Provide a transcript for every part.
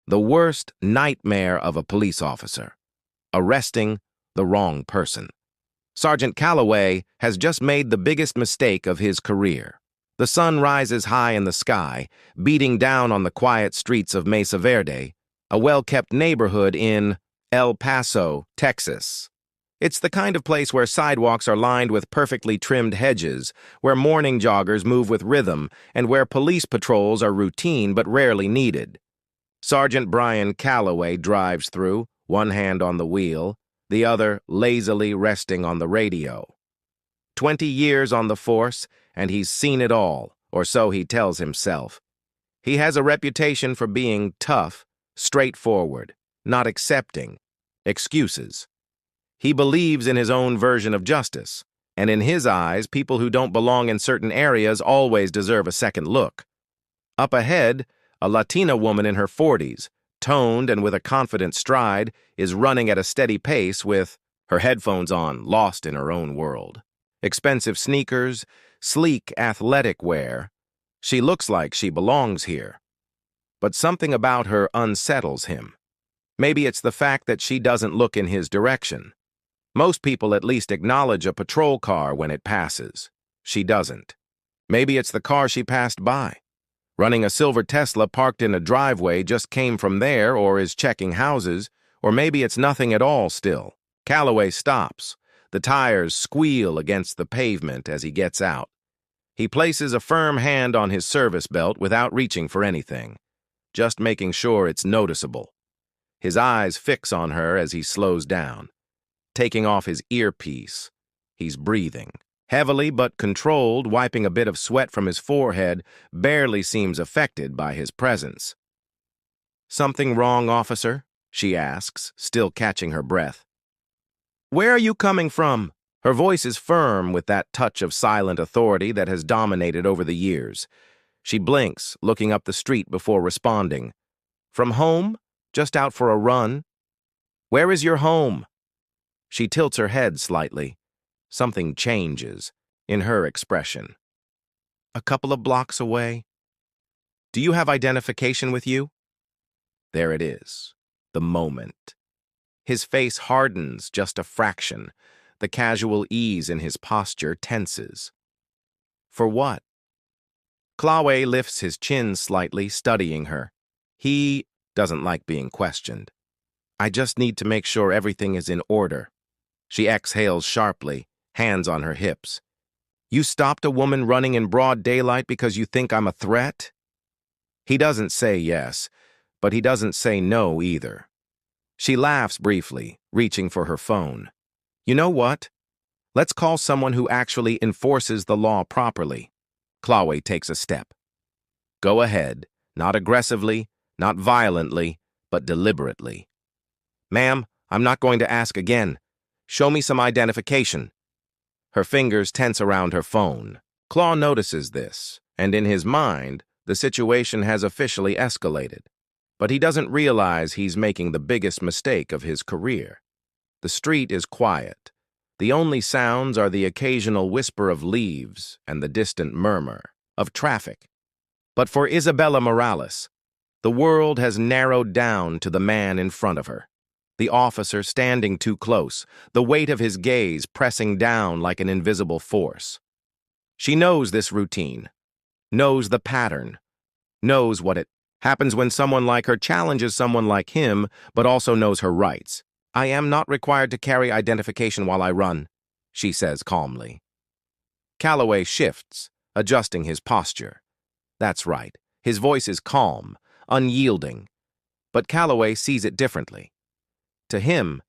The worst nightmare of a police officer. Arresting the wrong person. Sergeant Callaway has just made the biggest mistake of his career. The sun rises high in the sky, beating down on the quiet streets of Mesa Verde, a well-kept neighborhood in El Paso, Texas. It's the kind of place where sidewalks are lined with perfectly trimmed hedges, where morning joggers move with rhythm, and where police patrols are routine but rarely needed. Sergeant Brian Callaway drives through, one hand on the wheel, the other lazily resting on the radio. 20 years on the force, and he's seen it all, or so he tells himself. He has a reputation for being tough, straightforward, not accepting excuses. He believes in his own version of justice, and in his eyes, people who don't belong in certain areas always deserve a second look. Up ahead, a Latina woman in her 40s, toned and with a confident stride, is running at a steady pace with her headphones on, lost in her own world. Expensive sneakers, sleek athletic wear. She looks like she belongs here. But something about her unsettles him. Maybe it's the fact that she doesn't look in his direction. Most people at least acknowledge a patrol car when it passes. She doesn't. Maybe it's the car she passed by. Running a silver Tesla parked in a driveway just came from there or is checking houses, or maybe it's nothing at all still. Callaway stops. The tires squeal against the pavement as he gets out. He places a firm hand on his service belt without reaching for anything, just making sure it's noticeable. His eyes fix on her as he slows down. Taking off his earpiece, he's breathing. Heavily but controlled, wiping a bit of sweat from his forehead, barely seems affected by his presence. "Something wrong, officer?" she asks, still catching her breath. "Where are you coming from?" Her voice is firm with that touch of silent authority that has dominated over the years. She blinks, looking up the street before responding. "From home? Just out for a run?" "Where is your home?" She tilts her head slightly. Something changes in her expression. "A couple of blocks away." "Do you have identification with you?" There it is, the moment. His face hardens just a fraction. The casual ease in his posture tenses. "For what?" Callaway lifts his chin slightly, studying her. He doesn't like being questioned. "I just need to make sure everything is in order." She exhales sharply, hands on her hips. "You stopped a woman running in broad daylight because you think I'm a threat?" He doesn't say yes, but he doesn't say no either. She laughs briefly, reaching for her phone. "You know what? Let's call someone who actually enforces the law properly." Callaway takes a step. "Go ahead, not aggressively, not violently, but deliberately." "Ma'am, I'm not going to ask again. Show me some identification." Her fingers tense around her phone. Claw notices this, and in his mind, the situation has officially escalated. But he doesn't realize he's making the biggest mistake of his career. The street is quiet. The only sounds are the occasional whisper of leaves and the distant murmur of traffic. But for Isabella Morales, the world has narrowed down to the man in front of her. The officer standing too close, the weight of his gaze pressing down like an invisible force. She knows this routine, knows the pattern, knows what it happens when someone like her challenges someone like him, but also knows her rights. "I am not required to carry identification while I run," she says calmly. Callaway shifts, adjusting his posture. That's right, his voice is calm, unyielding. But Callaway sees it differently. To him,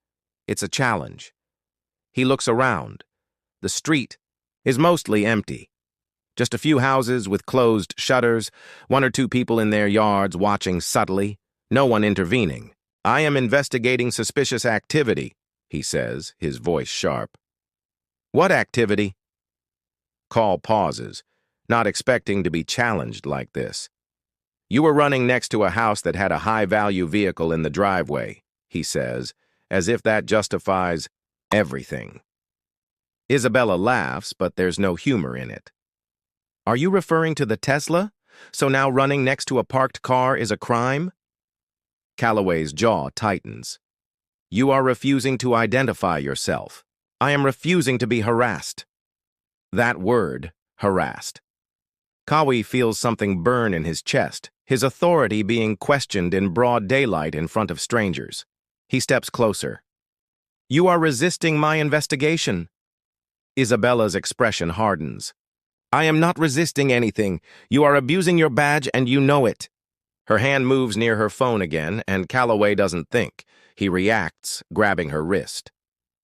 it's a challenge. He looks around. The street is mostly empty. Just a few houses with closed shutters, one or two people in their yards watching subtly, no one intervening. "I am investigating suspicious activity," he says, his voice sharp. "What activity?" Call pauses, not expecting to be challenged like this. "You were running next to a house that had a high-value vehicle in the driveway," he says, as if that justifies everything. Isabella laughs, but there's no humor in it. "Are you referring to the Tesla? So now running next to a parked car is a crime?" Callaway's jaw tightens. You are refusing to identify yourself. I am refusing to be harassed. That word, harassed. Callaway feels something burn in his chest, his authority being questioned in broad daylight in front of strangers. He steps closer. You are resisting my investigation. Isabella's expression hardens. I am not resisting anything. You are abusing your badge and you know it. Her hand moves near her phone again, and Callaway doesn't think. He reacts, grabbing her wrist.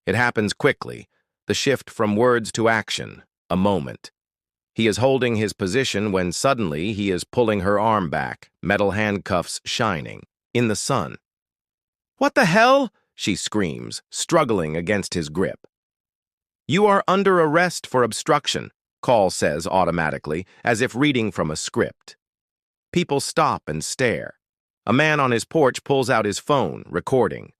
It happens quickly, the shift from words to action, a moment. He is holding his position when suddenly he is pulling her arm back, metal handcuffs shining, in the sun. What the hell? She screams, struggling against his grip. You are under arrest for obstruction, Call says automatically, as if reading from a script. People stop and stare. A man on his porch pulls out his phone, recording.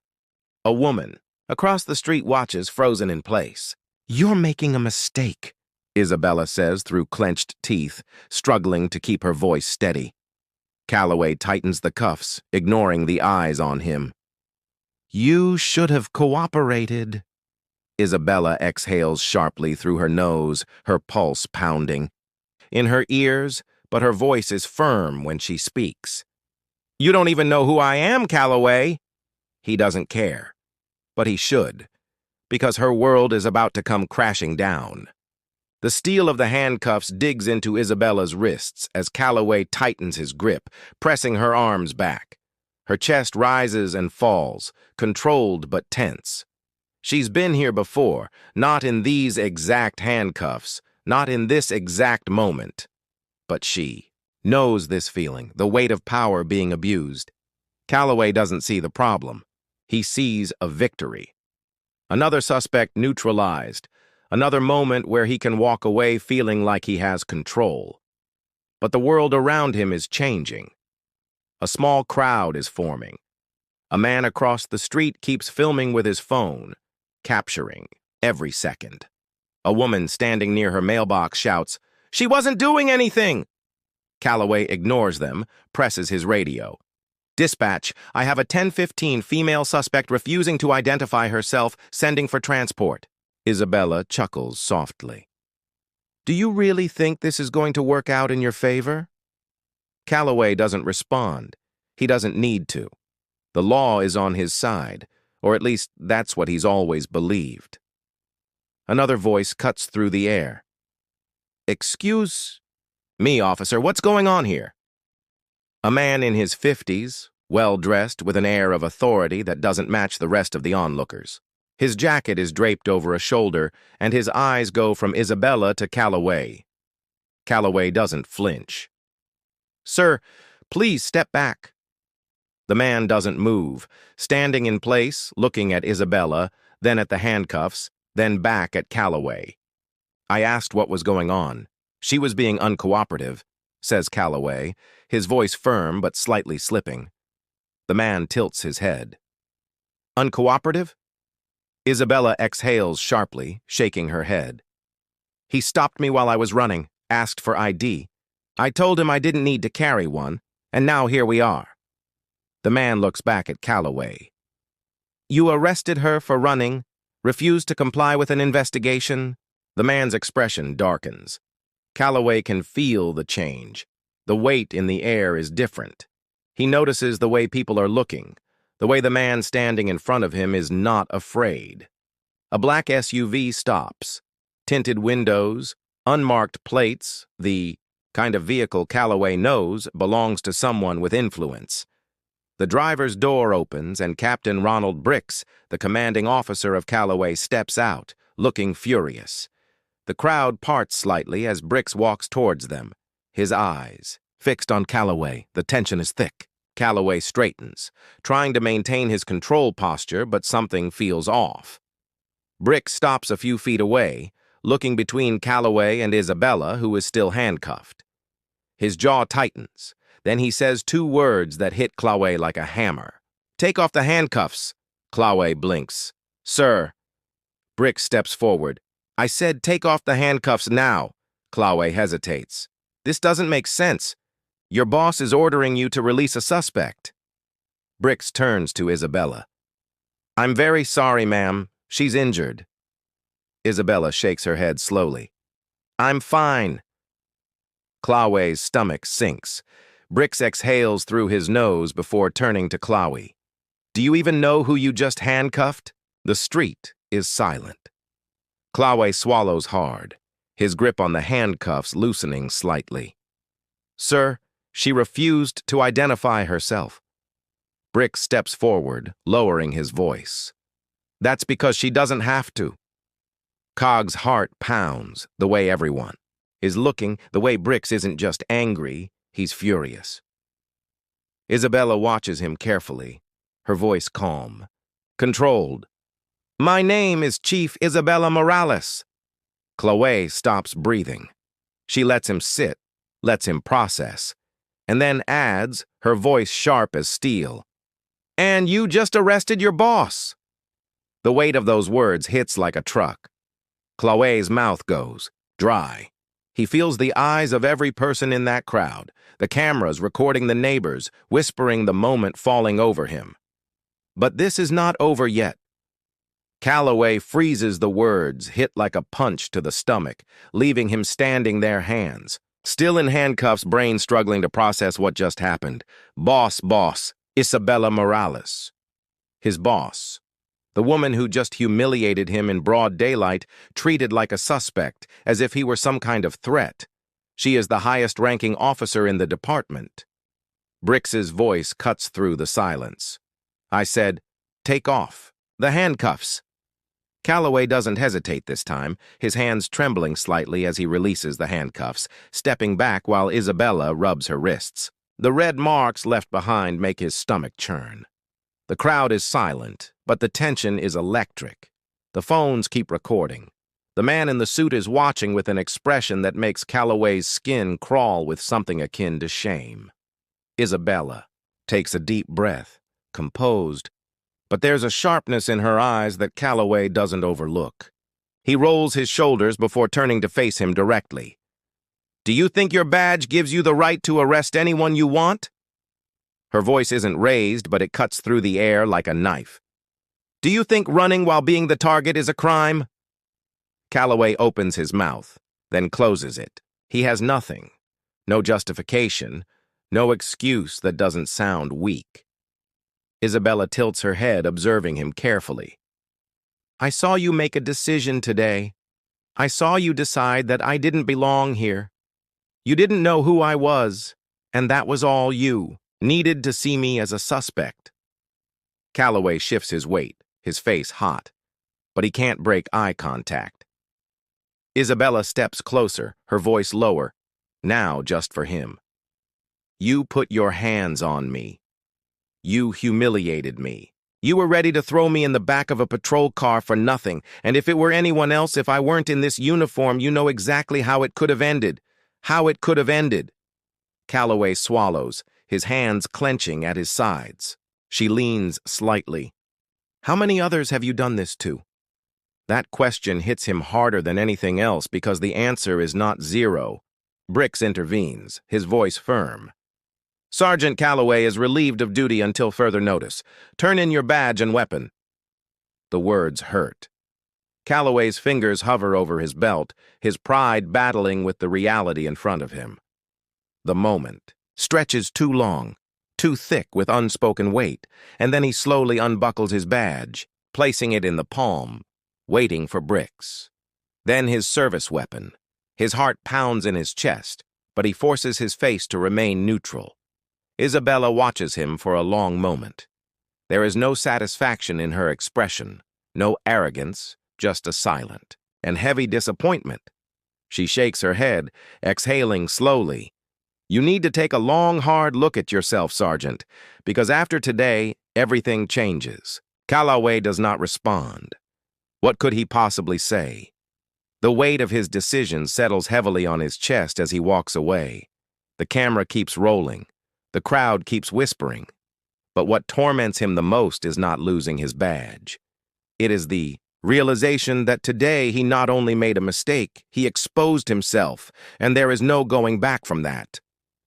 A woman across the street watches, frozen in place. You're making a mistake, Isabella says through clenched teeth, struggling to keep her voice steady. Callaway tightens the cuffs, ignoring the eyes on him. You should have cooperated. Isabella exhales sharply through her nose, her pulse pounding. In her ears, but her voice is firm when she speaks. You don't even know who I am, Callaway. He doesn't care, but he should, because her world is about to come crashing down. The steel of the handcuffs digs into Isabella's wrists as Callaway tightens his grip, pressing her arms back. Her chest rises and falls, controlled but tense. She's been here before, not in these exact handcuffs, not in this exact moment. But she knows this feeling, the weight of power being abused. Callaway doesn't see the problem. He sees a victory. Another suspect neutralized, another moment where he can walk away feeling like he has control. But the world around him is changing. A small crowd is forming. A man across the street keeps filming with his phone, capturing every second. A woman standing near her mailbox shouts, "She wasn't doing anything!" Callaway ignores them, presses his radio. Dispatch, I have a 10:15 female suspect refusing to identify herself, sending for transport. Isabella chuckles softly. Do you really think this is going to work out in your favor? Callaway doesn't respond. He doesn't need to. The law is on his side, or at least that's what he's always believed. Another voice cuts through the air. Excuse me, officer, what's going on here? A man in his 50s, well-dressed with an air of authority that doesn't match the rest of the onlookers. His jacket is draped over a shoulder, and his eyes go from Isabella to Callaway. Callaway doesn't flinch. Sir, please step back. The man doesn't move, standing in place, looking at Isabella, then at the handcuffs, then back at Callaway. I asked what was going on. She was being uncooperative, says Callaway, his voice firm but slightly slipping. The man tilts his head. Uncooperative? Isabella exhales sharply, shaking her head. He stopped me while I was running, asked for ID. I told him I didn't need to carry one, and now here we are. The man looks back at Callaway. You arrested her for running, refused to comply with an investigation? The man's expression darkens. Callaway can feel the change. The weight in the air is different. He notices the way people are looking, the way the man standing in front of him is not afraid. A black SUV stops. Tinted windows, unmarked plates, the kind of vehicle Callaway knows belongs to someone with influence. The driver's door opens and Captain Ronald Bricks, the commanding officer of Callaway, steps out, looking furious. The crowd parts slightly as Bricks walks towards them. His eyes fixed on Callaway, the tension is thick. Callaway straightens, trying to maintain his control posture, but something feels off. Bricks stops a few feet away, looking between Callaway and Isabella, who is still handcuffed. His jaw tightens. Then he says two words that hit Callaway like a hammer. Take off the handcuffs. Callaway blinks. Sir. Bricks steps forward. I said take off the handcuffs now. Callaway hesitates. This doesn't make sense. Your boss is ordering you to release a suspect. Bricks turns to Isabella. I'm very sorry, ma'am. She's injured. Isabella shakes her head slowly. I'm fine. Callaway's stomach sinks. Bricks exhales through his nose before turning to Callaway. Do you even know who you just handcuffed? The street is silent. Callaway swallows hard, his grip on the handcuffs loosening slightly. Sir, she refused to identify herself. Bricks steps forward, lowering his voice. That's because she doesn't have to. Cog's heart pounds, the way everyone is looking. The way Bricks isn't just angry, he's furious. Isabella watches him carefully, her voice calm, controlled. My name is Chief Isabella Morales. Callaway stops breathing. She lets him sit, lets him process, and then adds, her voice sharp as steel. And you just arrested your boss. The weight of those words hits like a truck. Callaway's mouth goes dry. He feels the eyes of every person in that crowd, the cameras recording the neighbors, whispering the moment falling over him. But this is not over yet. Callaway freezes the words, hit like a punch to the stomach, leaving him standing there, hands still in handcuffs, brain struggling to process what just happened. Boss, Isabella Morales. His boss. The woman who just humiliated him in broad daylight, treated like a suspect, as if he were some kind of threat. She is the highest-ranking officer in the department. Bricks's voice cuts through the silence. I said, take off. The handcuffs. Callaway doesn't hesitate this time, his hands trembling slightly as he releases the handcuffs, stepping back while Isabella rubs her wrists. The red marks left behind make his stomach churn. The crowd is silent, but the tension is electric. The phones keep recording. The man in the suit is watching with an expression that makes Callaway's skin crawl with something akin to shame. Isabella takes a deep breath, composed, but there's a sharpness in her eyes that Callaway doesn't overlook. He rolls his shoulders before turning to face him directly. Do you think your badge gives you the right to arrest anyone you want? Her voice isn't raised, but it cuts through the air like a knife. Do you think running while being the target is a crime? Callaway opens his mouth, then closes it. He has nothing. No justification. No excuse that doesn't sound weak. Isabella tilts her head, observing him carefully. I saw you make a decision today. I saw you decide that I didn't belong here. You didn't know who I was, and that was all you needed to see me as a suspect. Callaway shifts his weight, his face hot, but he can't break eye contact. Isabella steps closer, her voice lower, now just for him. You put your hands on me. You humiliated me. You were ready to throw me in the back of a patrol car for nothing, and if it were anyone else, if I weren't in this uniform, you know exactly how it could have ended. How it could have ended. Callaway swallows, his hands clenching at his sides. She leans slightly. How many others have you done this to? That question hits him harder than anything else because the answer is not zero. Bricks intervenes, his voice firm. Sergeant Callaway is relieved of duty until further notice. Turn in your badge and weapon. The words hurt. Callaway's fingers hover over his belt, his pride battling with the reality in front of him. The moment stretches too long, too thick with unspoken weight, and then he slowly unbuckles his badge, placing it in the palm, waiting for Bricks. Then his service weapon. His heart pounds in his chest, but he forces his face to remain neutral. Isabella watches him for a long moment. There is no satisfaction in her expression, no arrogance, just a silent and heavy disappointment. She shakes her head, exhaling slowly. You need to take a long, hard look at yourself, Sergeant, because after today, everything changes. Callaway does not respond. What could he possibly say? The weight of his decision settles heavily on his chest as he walks away. The camera keeps rolling. The crowd keeps whispering. But what torments him the most is not losing his badge. It is the realization that today he not only made a mistake, he exposed himself, and there is no going back from that.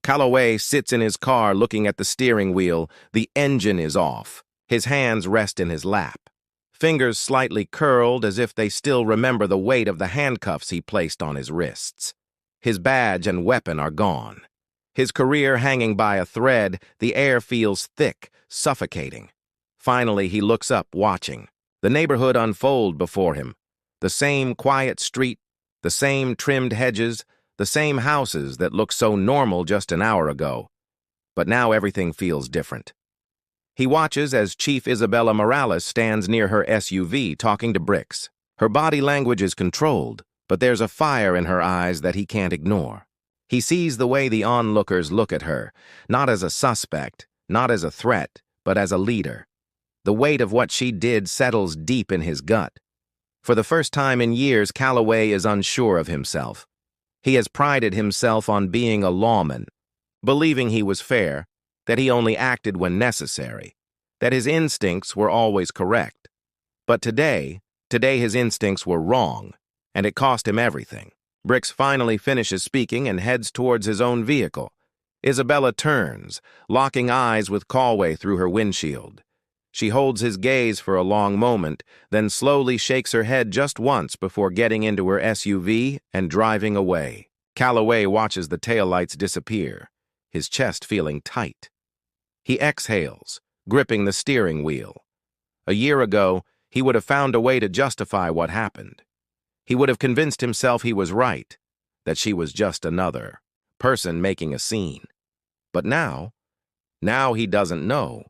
Callaway sits in his car looking at the steering wheel. The engine is off. His hands rest in his lap. Fingers slightly curled as if they still remember the weight of the handcuffs he placed on his wrists. His badge and weapon are gone. His career hanging by a thread, the air feels thick, suffocating. Finally, he looks up, watching. The neighborhood unfold before him. The same quiet street, the same trimmed hedges, the same houses that looked so normal just an hour ago. But now everything feels different. He watches as Chief Isabella Morales stands near her SUV talking to Bricks. Her body language is controlled, but there's a fire in her eyes that he can't ignore. He sees the way the onlookers look at her, not as a suspect, not as a threat, but as a leader. The weight of what she did settles deep in his gut. For the first time in years, Callaway is unsure of himself. He has prided himself on being a lawman, believing he was fair, that he only acted when necessary, that his instincts were always correct. But today his instincts were wrong, and it cost him everything. Bricks finally finishes speaking and heads towards his own vehicle. Isabella turns, locking eyes with Callaway through her windshield. She holds his gaze for a long moment, then slowly shakes her head just once before getting into her SUV and driving away. Callaway watches the taillights disappear, his chest feeling tight. He exhales, gripping the steering wheel. A year ago, he would have found a way to justify what happened. He would have convinced himself he was right, that she was just another person making a scene. But now he doesn't know.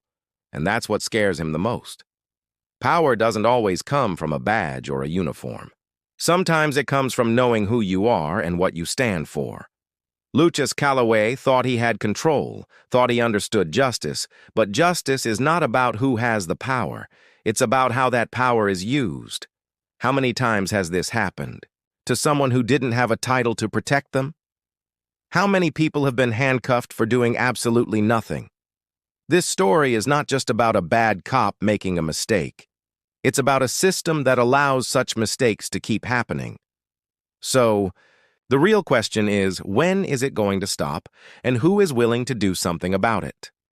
And that's what scares him the most. Power doesn't always come from a badge or a uniform. Sometimes it comes from knowing who you are and what you stand for. Lucius Callaway thought he had control, thought he understood justice, but justice is not about who has the power. It's about how that power is used. How many times has this happened? To someone who didn't have a title to protect them? How many people have been handcuffed for doing absolutely nothing? This story is not just about a bad cop making a mistake. It's about a system that allows such mistakes to keep happening. So, the real question is, when is it going to stop, and who is willing to do something about it?